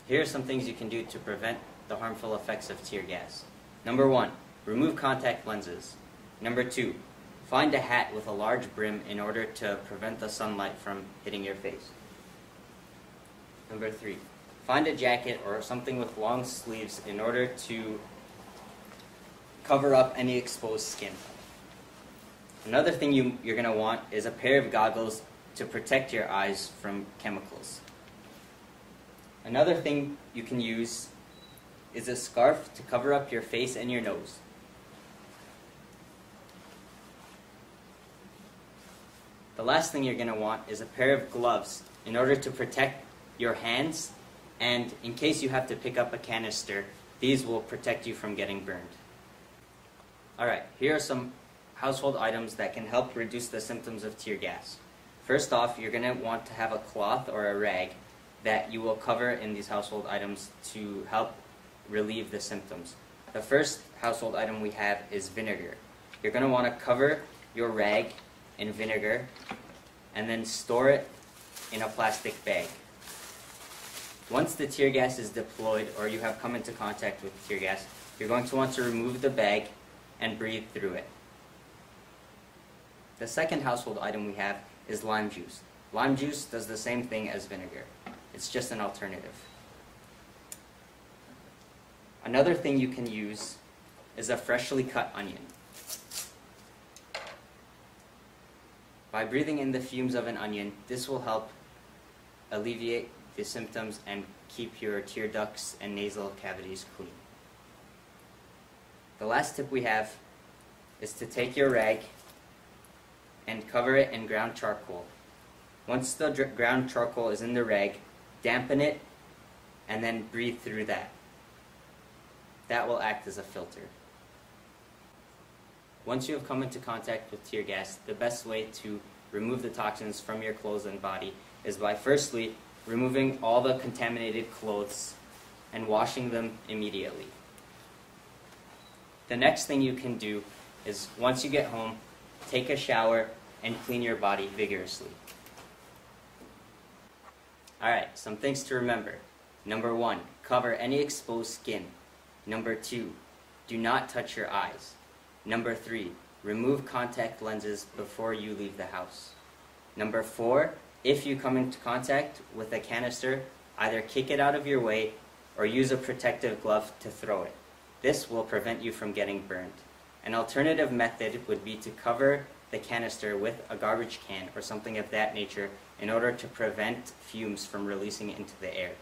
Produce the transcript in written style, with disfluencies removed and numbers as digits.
Here are some things you can do to prevent the harmful effects of tear gas. Number 1, remove contact lenses. Number 2, find a hat with a large brim in order to prevent the sunlight from hitting your face. Number 3, find a jacket or something with long sleeves in order to cover up any exposed skin. Another thing you're going to want is a pair of goggles to protect your eyes from chemicals. Another thing you can use is a scarf to cover up your face and your nose. The last thing you're going to want is a pair of gloves in order to protect your hands, and in case you have to pick up a canister, these will protect you from getting burned. Alright, here are some household items that can help reduce the symptoms of tear gas. First off, you're going to want to have a cloth or a rag that you will cover in these household items to help relieve the symptoms. The first household item we have is vinegar. You're going to want to cover your rag in vinegar and then store it in a plastic bag. Once the tear gas is deployed or you have come into contact with tear gas, you're going to want to remove the bag and breathe through it. The second household item we have is lime juice. Lime juice does the same thing as vinegar. It's just an alternative. Another thing you can use is a freshly cut onion. By breathing in the fumes of an onion, this will help alleviate the symptoms and keep your tear ducts and nasal cavities clean. The last tip we have is to take your rag and cover it in ground charcoal. Once the ground charcoal is in the rag, dampen it and then breathe through that. That will act as a filter. Once you have come into contact with tear gas, the best way to remove the toxins from your clothes and body is by firstly removing all the contaminated clothes and washing them immediately. The next thing you can do is, once you get home, take a shower and clean your body vigorously. Alright, some things to remember. Number 1, cover any exposed skin. Number 2, do not touch your eyes. Number 3, remove contact lenses before you leave the house. Number 4, if you come into contact with a canister, either kick it out of your way or use a protective glove to throw it. This will prevent you from getting burned. An alternative method would be to cover the canister with a garbage can or something of that nature in order to prevent fumes from releasing into the air.